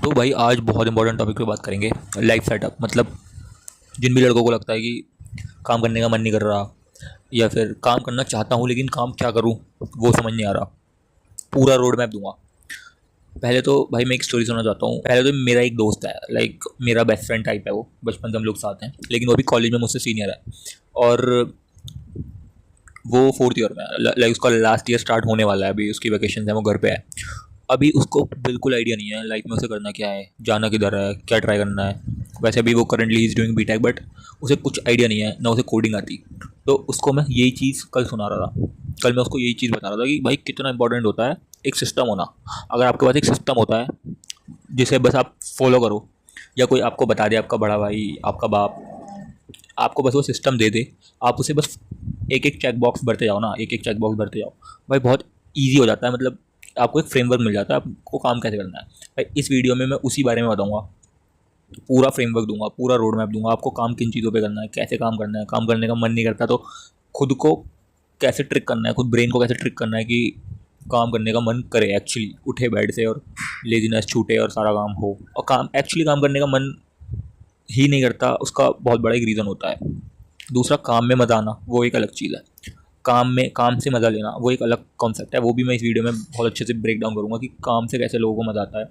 तो भाई आज बहुत इंपॉर्टेंट टॉपिक पे बात करेंगे। लाइफ सेटअप मतलब जिन भी लड़कों को लगता है कि काम करने का मन नहीं कर रहा या फिर काम करना चाहता हूँ लेकिन काम क्या करूँ वो समझ नहीं आ रहा, पूरा रोड मैप दूंगा। पहले तो भाई मैं एक स्टोरी सुनना चाहता हूँ। पहले तो मेरा एक दोस्त है, लाइक मेरा बेस्ट फ्रेंड टाइप है, वो बचपन से हम लोग साथ हैं लेकिन वो भी कॉलेज में मुझसे सीनियर है और वो फोर्थ ईयर में है। लाइक उसका लास्ट ईयर स्टार्ट होने वाला है, अभी उसकी वैकेशन है, वो घर पे है। अभी उसको बिल्कुल आइडिया नहीं है लाइफ में उसे करना क्या है, जाना किधर है, क्या ट्राई करना है। वैसे अभी वो currently he is doing BTech, but उसे कुछ आइडिया नहीं है, ना उसे कोडिंग आती। तो उसको मैं यही चीज़ कल सुना रहा था। कल मैं उसको यही चीज़ बता रहा था कि भाई कितना इंपॉर्टेंट होता है एक सिस्टम होना। अगर आपके पास एक सिस्टम होता है जिसे बस आप फॉलो करो, या कोई आपको बता दे, आपका बड़ा भाई, आपका बाप आपको बस वो सिस्टम दे दे, आप उसे बस एक एक चेक बॉक्स भरते जाओ ना, एक एक चेक बॉक्स भरते जाओ, भाई बहुत ईजी हो जाता है। मतलब आपको एक फ्रेमवर्क मिल जाता है आपको काम कैसे करना है। भाई इस वीडियो में मैं उसी बारे में बताऊंगा, पूरा फ्रेमवर्क दूंगा, पूरा रोड मैप दूंगा आपको, काम किन चीज़ों पे करना है, कैसे काम करना है। काम करने का मन नहीं करता तो खुद को कैसे ट्रिक करना है, खुद ब्रेन को कैसे ट्रिक करना है कि काम करने का मन करे, एक्चुअली उठे बेड से और लेजीनेस छूटे और सारा काम हो। और काम एक्चुअली काम करने का मन ही नहीं करता, उसका बहुत बड़ा एक रीज़न होता है। दूसरा, काम में मज़ा आना वो एक अलग चीज़ है। काम से मज़ा लेना वो एक अलग कॉन्सेप्ट है, वो भी मैं इस वीडियो में बहुत अच्छे से ब्रेक डाउन करूँगा कि काम से कैसे लोगों को मज़ा आता है।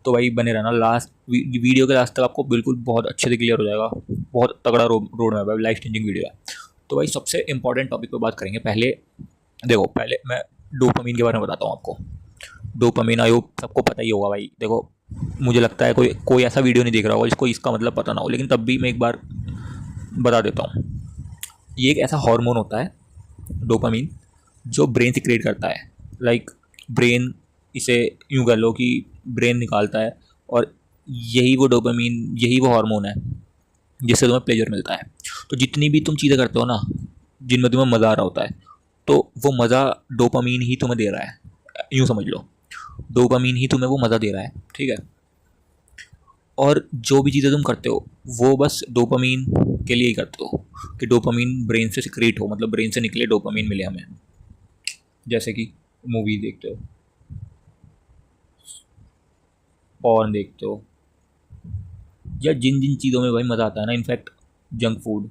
तो भाई बने रहना, लास्ट वीडियो के लास्ट तक आपको बिल्कुल बहुत अच्छे से क्लियर हो जाएगा। बहुत तगड़ा रोड मैप है, लाइफ चेंजिंग वीडियो है। तो भाई सबसे इंपॉर्टेंट टॉपिक पर बात करेंगे। पहले देखो, पहले मैं डोपामीन के बारे में बताता हूँ आपको। डोपामीन आयोग सबको पता ही होगा भाई। देखो, मुझे लगता है कोई कोई ऐसा वीडियो नहीं देख रहा होगा जिसको इसका मतलब पता ना हो, लेकिन तब भी मैं एक बार बता देता हूँ। ये एक ऐसा हार्मोन होता है डोपामीन जो ब्रेन से क्रिएट करता है। लाइक ब्रेन, इसे यूँ कर लो कि ब्रेन निकालता है, और यही वो डोपामीन, यही वो हार्मोन है जिससे तुम्हें प्लेजर मिलता है। तो जितनी भी तुम चीज़ें करते हो ना जिनमें तुम्हें मज़ा आ रहा होता है, तो वो मज़ा डोपामीन ही तुम्हें दे रहा है, यूँ समझ लो। डोपामीन ही तुम्हें वो मज़ा दे रहा है, ठीक है। और जो भी चीज़ें तुम करते हो वो बस डोपामीन के लिए ही करते हो कि डोपामीन ब्रेन से सिक्रेट हो, मतलब ब्रेन से निकले, डोपामीन मिले हमें। जैसे कि मूवी देखते हो, पॉर्न देखते हो, या जिन जिन चीज़ों में भाई मज़ा आता है ना, इनफैक्ट जंक फूड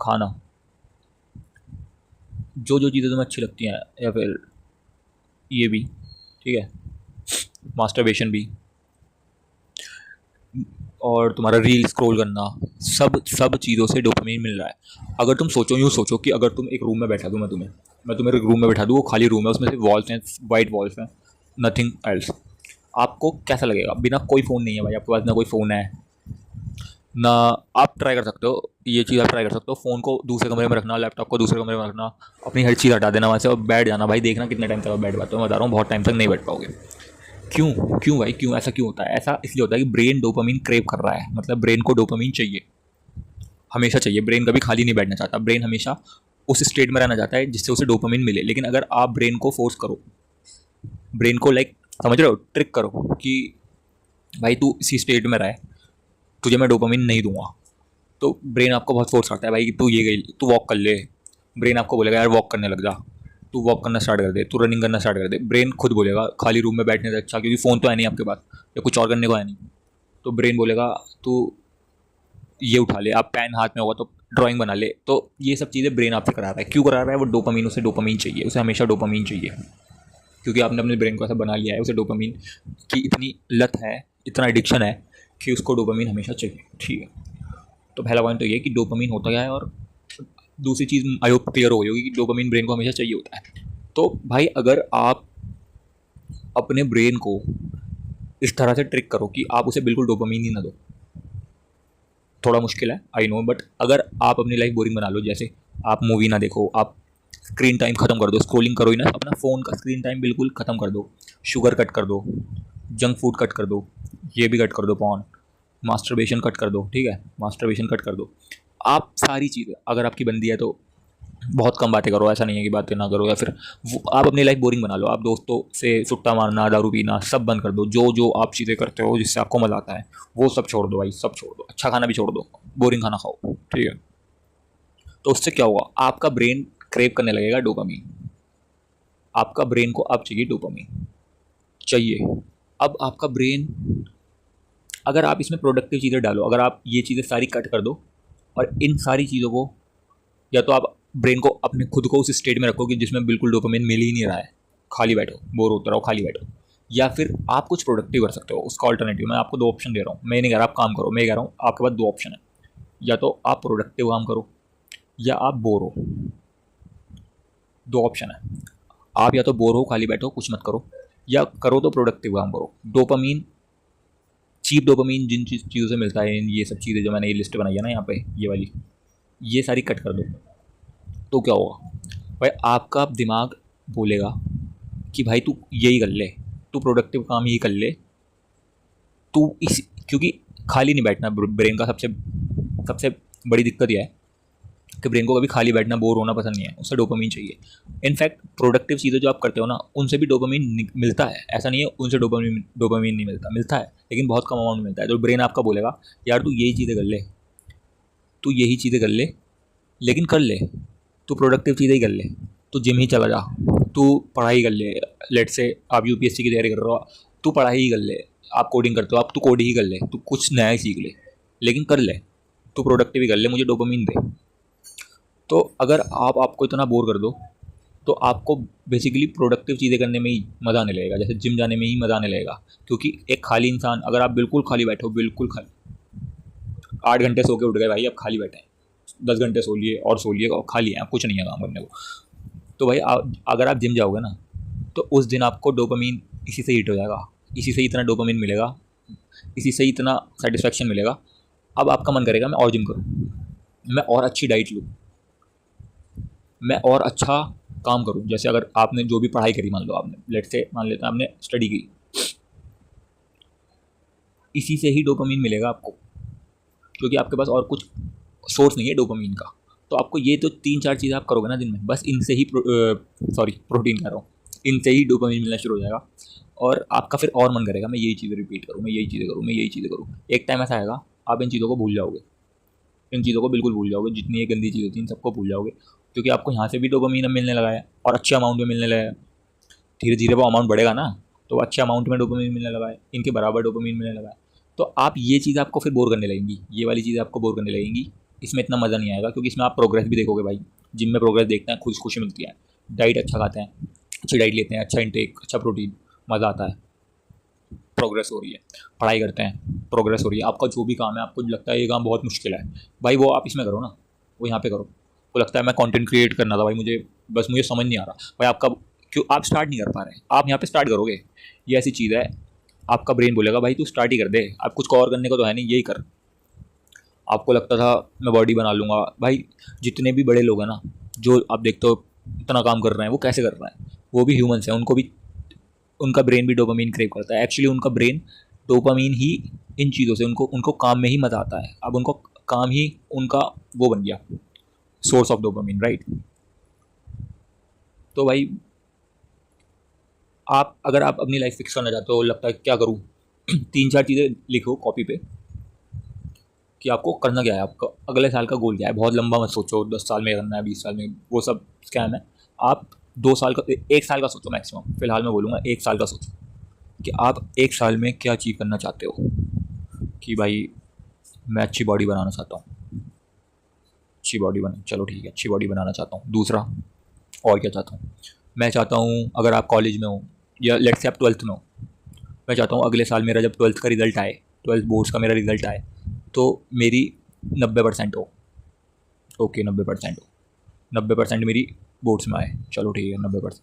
खाना, जो जो चीज़ें तुम्हें अच्छी लगती हैं, या फिर ये भी, ठीक है, मास्टरबेशन भी, और तुम्हारा रील स्क्रॉल करना, सब सब चीज़ों से डोपामीन मिल रहा है। अगर तुम सोचो, यूँ सोचो कि अगर तुम एक रूम में बैठा दूँ, मैं तुम्हें एक रूम में बैठा दूँ, वो खाली रूम है, उसमें से वॉल्स हैं, वाइट वॉल्स हैं, नथिंग एल्स, आपको कैसा लगेगा? बिना कोई फ़ोन नहीं है भाई आपके पास, ना कोई फ़ोन है ना। आप ट्राई कर सकते हो, ये चीज़ आप ट्राई कर सकते हो, फ़ोन को दूसरे कमरे में रखना, लैपटॉप को दूसरे कमरे में रखना, अपनी हर चीज़ हटा देना वहाँ से और बैठ जाना। भाई देखना कितने टाइम तक आप बैठ पाते हो। मैं बता रहा हूँ बहुत टाइम तक नहीं बैठ पाओगे। क्यों क्यों भाई, क्यों ऐसा क्यों होता है? ऐसा इसलिए होता है कि ब्रेन डोपामीन क्रेव कर रहा है, मतलब ब्रेन को डोपामीन चाहिए, हमेशा चाहिए। ब्रेन कभी खाली नहीं बैठना चाहता, ब्रेन हमेशा उस स्टेट में रहना चाहता है जिससे उसे डोपामीन मिले। लेकिन अगर आप ब्रेन को फोर्स करो, ब्रेन को लाइक समझ रहे हो, ट्रिक करो कि भाई तू इसी स्टेट में रहे, तुझे मैं डोपामीन नहीं दूंगा, तो ब्रेन आपको बहुत फोर्स करता है भाई कि तू ये गई, तू वॉक कर ले। ब्रेन आपको बोलेगा यार वॉक करने लग जा, तू वॉक करना स्टार्ट कर दे, तू रनिंग करना स्टार्ट कर दे। ब्रेन खुद बोलेगा खाली रूम में बैठने से अच्छा, क्योंकि फ़ोन तो है नहीं आपके पास या कुछ और करने को है नहीं, तो ब्रेन बोलेगा तू ये उठा ले, आप पेन हाथ में होगा तो ड्राइंग बना ले। तो ये सब चीज़ें ब्रेन आपसे करा रहा है। क्यों करा रहा है? वो डोपामीन, उसे डोपामीन चाहिए, उसे हमेशा डोपामीन चाहिए, क्योंकि आपने अपने ब्रेन को ऐसा बना लिया है, उसे डोपामीन की इतनी लत है, इतना एडिक्शन है कि उसको डोपामीन हमेशा चाहिए, ठीक है। तो पहला पॉइंट तो ये कि डोपामीन होता क्या है, और दूसरी चीज़ आई होप क्लियर हो गई होगी कि डोपामीन ब्रेन को हमेशा चाहिए होता है। तो भाई अगर आप अपने ब्रेन को इस तरह से ट्रिक करो कि आप उसे बिल्कुल डोपामीन ही ना दो, थोड़ा मुश्किल है आई नो, बट अगर आप अपनी लाइफ बोरिंग बना लो, जैसे आप मूवी ना देखो, आप स्क्रीन टाइम ख़त्म कर दो, स्क्रोलिंग करो ही ना, अपना फ़ोन का स्क्रीन टाइम बिल्कुल ख़त्म कर दो, शुगर कट कर दो, जंक फूड कट कर दो, ये भी कट कर दो, पॉर्न, मास्टरबेशन कट कर दो, ठीक है, मास्टरबेशन कट कर दो। आप सारी चीज़ें, अगर आपकी बंदी है तो बहुत कम बातें करो, ऐसा नहीं है कि बातें ना करो, या फिर आप अपनी लाइफ बोरिंग बना लो, आप दोस्तों से सुट्टा मारना, दारू पीना सब बंद कर दो। जो जो आप चीज़ें करते हो जिससे आपको मज़ा आता है वो सब छोड़ दो भाई, सब छोड़ दो। अच्छा खाना भी छोड़ दो, बोरिंग खाना खाओ, ठीक है। तो उससे क्या होगा? आपका ब्रेन क्रेव करने लगेगा डोपामीन। आपका ब्रेन को अब चाहिए डोपामीन, चाहिए। अब आपका ब्रेन, अगर आप इसमें प्रोडक्टिव चीज़ें डालो, अगर आप ये चीज़ें सारी कट कर दो और इन सारी चीज़ों को, या तो आप ब्रेन को अपने खुद को उस स्टेट में रखो कि जिसमें बिल्कुल डोपामिन मिल ही नहीं रहा है, खाली बैठो, बोर होते रहो, खाली बैठो, या फिर आप कुछ प्रोडक्टिव कर सकते हो। उसका ऑल्टरनेटिव मैं आपको 2 ऑप्शन दे रहा हूँ। मैं नहीं कह रहा आप काम करो, मैं कह रहा हूँ आपके पास 2 ऑप्शन है, या तो आप प्रोडक्टिव काम करो या आप बोर हो। 2 ऑप्शन है। आप या तो बोर हो, खाली बैठो, कुछ मत करो, या करो तो प्रोडक्टिव काम करो। डोपामीन, चीप डोपामीन जिन चीज़ों से मिलता है, ये सब चीज़ें जो मैंने ये लिस्ट बनाई है ना यहाँ पे, ये वाली, ये सारी कट कर दो। तो क्या होगा भाई, आपका दिमाग बोलेगा कि भाई तू यही कर ले, तू प्रोडक्टिव काम ही कर ले, तू इस, क्योंकि खाली नहीं बैठना। ब्रेन का सबसे सबसे बड़ी दिक्कत यह है कि ब्रेन को कभी खाली बैठना, बोर होना पसंद नहीं है, उससे डोपामीन चाहिए। इनफैक्ट प्रोडक्टिव चीज़ें जो आप करते हो ना, उनसे भी डोपामीन मिलता है, ऐसा नहीं है उनसे डोपामीन नहीं मिलता, मिलता है, लेकिन बहुत कम अमाउंट में मिलता है। तो ब्रेन आपका बोलेगा यार तू यही चीज़ें कर ले, तू यही चीज़ें कर ले, लेकिन कर ले, तू प्रोडक्टिव चीज़ें ही कर ले, तू जिम ही चला जा, तू पढ़ाई कर ले, लेट से आप यूपीएससी की तैयारी कर रहे हो, तू पढ़ाई ही कर ले, आप कोडिंग करते हो, आप तू कोड ही कर ले, तू कुछ नया ही सीख ले, लेकिन कर ले, तू प्रोडक्टिव ही कर ले, मुझे डोपामीन दे। तो अगर आप आपको इतना बोर कर दो तो आपको बेसिकली प्रोडक्टिव चीज़ें करने में ही मज़ा आने लगेगा, जैसे जिम जाने में ही मज़ा आने लगेगा। क्योंकि एक खाली इंसान, अगर आप बिल्कुल खाली बैठो, बिल्कुल खाली, 8 घंटे सो के उठ गए भाई, अब खाली बैठे हैं, 10 घंटे सो लिए और सो लिए और खाली हैं, आप कुछ नहीं है काम करने को, तो भाई अगर आप जिम जाओगे ना, तो उस दिन आपको डोपामीन इसी से हिट हो जाएगा, इसी से इतना डोपामीन मिलेगा, इसी से इतना सेटिस्फैक्शन मिलेगा। अब आपका मन करेगा मैं और जिम करूँ, मैं और अच्छी डाइट लूँ, मैं और अच्छा काम करूँ। जैसे अगर आपने जो भी पढ़ाई करी, मान लो आपने, लेट से मान लेते हैं आपने स्टडी की, इसी से ही डोपामीन मिलेगा आपको, क्योंकि आपके पास और कुछ सोर्स नहीं है डोपामीन का। तो आपको ये तो 3-4 चीज़ें आप करोगे ना दिन में, बस इनसे ही प्रोटीन कह रहा हूँ, इनसे ही डोपामीन मिलना शुरू हो जाएगा, और आपका फिर और मन करेगा मैं यही चीज़ें रिपीट करूँ, मैं यही चीज़ें करूँ, मैं यही चीज़ें करूँ। एक टाइम ऐसा आएगा आप इन चीज़ों को भूल जाओगे, इन चीज़ों को बिल्कुल भूल जाओगे, जितनी ये गंदी चीज़ें थी इन सबको भूल जाओगे, क्योंकि आपको यहाँ से भी डोपामीन मिलने लगा है और अच्छे अमाउंट में मिलने लगा है। धीरे धीरे वो अमाउंट बढ़ेगा ना, तो अच्छे अमाउंट में डोपामीन मिलने लगा है, इनके बराबर डोपामीन मिलने लगा है। तो आप ये चीज़ आपको फिर बोर करने लगेंगी, ये वाली चीज़ें आपको बोर करने लगेंगी, इसमें इतना मज़ा नहीं आएगा, क्योंकि इसमें आप प्रोग्रेस भी देखोगे भाई। जिम में प्रोग्रेस देखते हैं, खुश खुशी मिलती है, डाइट अच्छा खाते हैं, अच्छी डाइट लेते हैं, अच्छा इंटेक, अच्छा प्रोटीन, मज़ा आता है, प्रोग्रेस हो रही है। पढ़ाई करते हैं, प्रोग्रेस हो रही है। आपका जो भी काम है, आपको लगता है ये काम बहुत मुश्किल है भाई, वो आप इसमें करो ना, वो यहाँ पे करो। वो लगता है मैं कंटेंट क्रिएट करना था भाई मुझे समझ नहीं आ रहा भाई, आपका क्यों आप स्टार्ट नहीं कर पा रहे, आप यहाँ पे स्टार्ट करोगे। ये ऐसी चीज़ है, आपका ब्रेन बोलेगा भाई तू स्टार्ट ही कर दे, आप कुछ और करने को तो है नहीं, यही कर। आपको लगता था मैं बॉडी बना लूँगा भाई, जितने भी बड़े लोग हैं ना, जो आप देखते हो इतना काम कर रहे हैं, वो कैसे कर रहे हैं, वो भी ह्यूमंस हैं, उनको भी, उनका ब्रेन भी डोपामीन क्रेव करता है। एक्चुअली उनका ब्रेन डोपामीन ही, इन चीज़ों से उनको काम में ही मज़ा आता है। अब उनको काम ही उनका वो बन गया, सोर्स ऑफ डोपामीन, राइट। तो भाई आप, अगर आप अपनी लाइफ फिक्स करना चाहते हो, लगता है क्या करूँ 3-4 चीज़ें लिखो कॉपी पे कि आपको करना क्या है, आपका अगले साल का गोल क्या है। बहुत लंबा मत सोचो, 10 साल में करना है, 20 साल में, वो सब स्कैम है। आप 2 साल का, 1 साल का सोचो मैक्सिमम, फिलहाल मैं बोलूँगा 1 साल का सोचो कि आप 1 साल में क्या अचीव करना चाहते हो। कि भाई मैं अच्छी बॉडी बनाना चाहता हूँ, अच्छी बॉडी बना, चलो ठीक है, अच्छी बॉडी बनाना चाहता हूँ। दूसरा, और क्या चाहता हूँ, मैं चाहता हूँ अगर आप कॉलेज में हो या लेट्स से आप 12th में हो, मैं चाहता हूँ अगले साल मेरा जब 12th का रिज़ल्ट आए, 12th बोर्ड्स का मेरा रिज़ल्ट आए, तो मेरी 90% हो। ओके 90% हो, 90% मेरी बोर्ड्स में आए, चलो ठीक है 90%।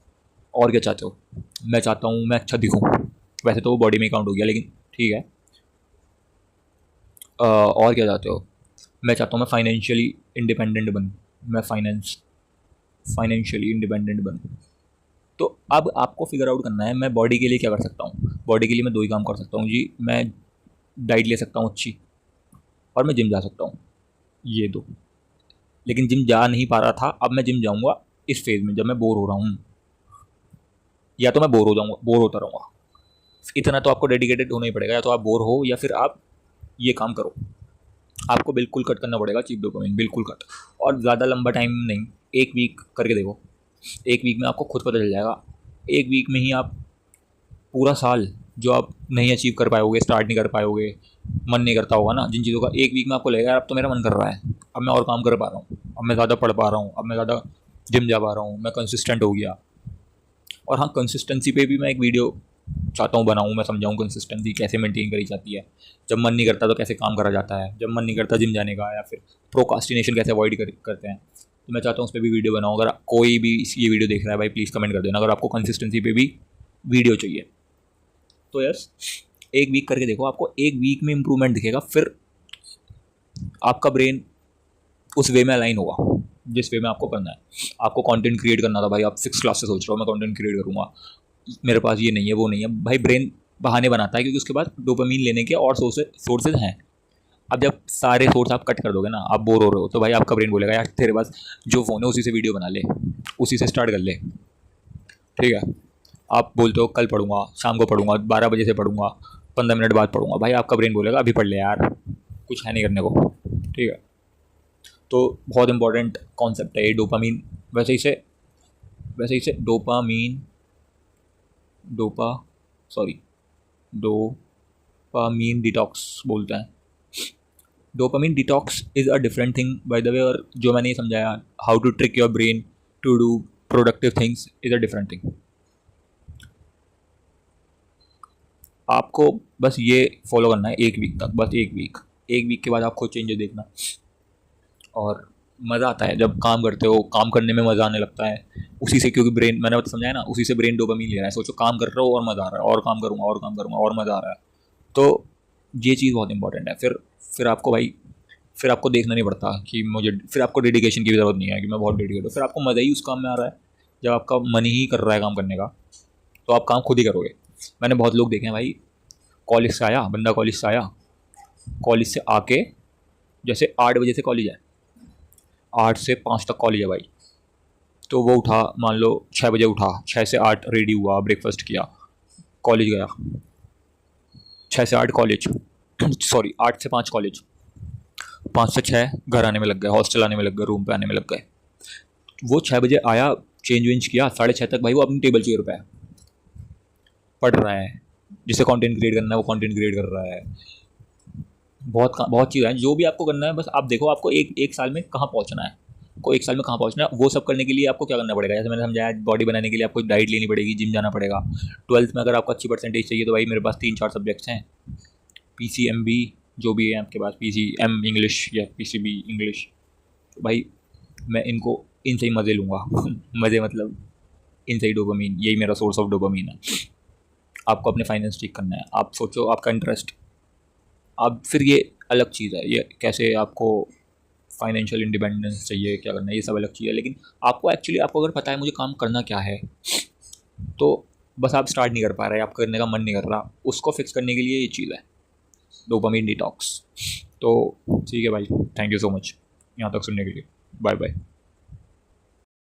और क्या चाहते हो, मैं चाहता हूँ मैं अच्छा दिखूँ, वैसे तो वो बॉडी में काउंट हो गया, लेकिन ठीक है। और क्या चाहते हो, मैं चाहता हूँ मैं फाइनेंशियली इंडिपेंडेंट बनूँ, मैं फाइनेंशियली इंडिपेंडेंट बनूँ। तो अब आपको फिगर आउट करना है मैं बॉडी के लिए क्या कर सकता हूँ। बॉडी के लिए मैं 2 ही काम कर सकता हूँ जी, मैं डाइट ले सकता हूँ अच्छी, और मैं जिम जा सकता हूँ, ये 2। लेकिन जिम जा नहीं पा रहा था, अब मैं जिम जाऊँगा इस फेज़ में जब मैं बोर हो रहा हूँ, या तो मैं बोर हो जाऊँगा, बोर होता रहूँगा। इतना तो आपको डेडिकेटेड होना ही पड़ेगा, या तो आप बोर हो या फिर आप ये काम करो। आपको बिल्कुल कट करना पड़ेगा चीप डोपामिन, बिल्कुल कट, और ज़्यादा लंबा टाइम नहीं, 1 वीक करके देखो। 1 वीक में आपको खुद पता चल जाएगा, 1 वीक में ही आप पूरा साल जो आप नहीं अचीव कर पाओगे, स्टार्ट नहीं कर पाओगे, मन नहीं करता होगा ना जिन चीज़ों का, एक वीक में आपको लगेगा यार अब तो मेरा मन कर रहा है, अब मैं और काम कर पा रहा हूँ, अब मैं ज़्यादा पढ़ पा रहा हूँ, अब मैं ज़्यादा जिम जा पा रहा हूँ, मैं कंसिस्टेंट हो गया। और हाँ, कंसिस्टेंसी पे भी मैं एक वीडियो चाहता हूँ बनाऊँ, मैं समझाऊँ कंसिस्टेंसी कैसे मेंटेन करी जाती है, जब मन नहीं करता तो कैसे काम करा जाता है, जब मन नहीं करता जिम जाने का, या फिर प्रोकास्टिनेशन कैसे अवॉइड करते हैं। तो मैं चाहता हूँ उस पर भी वीडियो बनाऊँ। अगर कोई भी ये वीडियो देख रहा है भाई, प्लीज़ कमेंट कर देना अगर आपको कंसिस्टेंसी पे भी वीडियो चाहिए। तो यस, एक वीक करके देखो, आपको एक वीक में इंप्रूवमेंट दिखेगा, फिर आपका ब्रेन उस वे में अलाइन होगा जिस वे में आपको करना है। आपको कंटेंट क्रिएट करना था भाई, आप 6 क्लास से सोच रहे हो मैं कंटेंट क्रिएट करूँगा, मेरे पास ये नहीं है वो नहीं है, भाई ब्रेन बहाने बनाता है, क्योंकि उसके बाद डोपामीन लेने के और सोर्सेज हैं। अब जब सारे सोर्स आप कट कर दोगे ना, आप बोर हो रहे हो, तो भाई आपका ब्रेन बोलेगा यार तेरे पास जो फ़ोन है उसी से वीडियो बना ले, उसी से स्टार्ट कर ले। ठीक है, आप बोलते हो कल पढ़ूंगा, शाम को पढ़ूंगा, 12 बजे से पढ़ूंगा, 15 मिनट बाद पढ़ूंगा, भाई आपका ब्रेन बोलेगा अभी पढ़ ले यार, कुछ है नहीं करने को। ठीक है, तो बहुत इंपॉर्टेंट कॉन्सेप्ट है ये डोपामीन। वैसे इसे dopamine dopa sorry dopamine detox बोलते हैं। Dopamine detox is a different thing by the way, और जो मैंने ये समझाया how to trick your brain to do productive things is a different thing. आपको बस ये फॉलो करना है एक वीक तक, बस एक वीक के बाद आप खुद चेंजेस देखना। और मज़ा आता है जब काम करते हो, काम करने में मज़ा आने लगता है उसी से, क्योंकि ब्रेन, मैंने तो समझाया ना, उसी से ब्रेन डोपामीन ले रहा है। सोचो काम कर रहे हो और मज़ा आ रहा है, और काम करूँगा और काम करूँगा और मज़ा आ रहा है। तो ये चीज़ बहुत इंपॉर्टेंट है। फिर आपको भाई, फिर आपको देखना नहीं पड़ता कि मुझे, फिर आपको डेडिकेशन की भी ज़रूरत नहीं है कि मैं बहुत डेडिकेट हूँ, फिर आपको मज़ा ही उस काम में आ रहा है। जब आपका मन ही कर रहा है काम करने का, तो आप काम खुद ही करोगे। मैंने बहुत लोग देखे हैं भाई, कॉलेज से आया, कॉलेज से आके, जैसे 8 बजे से कॉलेज है, 8 से 5 तक कॉलेज है भाई, तो वो उठा, मान लो 6 बजे उठा, 6 से 8 रेडी हुआ, ब्रेकफास्ट किया, कॉलेज गया, 6 से 8 कॉलेज, सॉरी 8 से 5 कॉलेज, 5 से 6 घर आने में लग गए, हॉस्टल आने में लग गए, रूम पे आने में लग गए। वो 6 बजे आया, चेंज वेंज किया, 6:30 तक भाई वो अपनी टेबल चेयर पे है, पढ़ रहा है, जिसे कंटेंट क्रिएट करना है वो कंटेंट क्रिएट कर रहा है। बहुत चीज़ें हैं जो भी आपको करना है, बस आप देखो आपको एक साल में कहाँ पहुँचना है, को एक साल में कहाँ पहुँचना है। वो सब करने के लिए आपको क्या करना पड़ेगा, जैसे मैंने समझाया, बॉडी बनाने के लिए आपको डाइट लेनी पड़ेगी, जिम जाना पड़ेगा। 12th में अगर आपको अच्छी परसेंटेज चाहिए तो भाई मेरे पास 3-4 सब्जेक्ट्स हैं, PCMB जो भी है आपके पास, PCM इंग्लिश या PCB इंग्लिश, तो भाई मैं इनसे ही मज़े लूँगा मज़े मतलब इनसे ही डोपामीन, यही मेरा सोर्स ऑफ डोपामीन है। आपको अपने फाइनेंस ठीक करना है, आप सोचो आपका इंटरेस्ट, अब फिर ये अलग चीज़ है, ये कैसे आपको फाइनेंशियल इंडिपेंडेंस चाहिए, क्या करना है, ये सब अलग चीज़ है। लेकिन आपको अगर पता है मुझे काम करना क्या है, तो बस आप स्टार्ट नहीं कर पा रहे, आप करने का मन नहीं कर रहा, उसको फिक्स करने के लिए ये चीज़ है डोपामीन डिटॉक्स। तो ठीक है भाई, थैंक यू सो मच यहाँ तक सुनने के लिए, बाय बाय।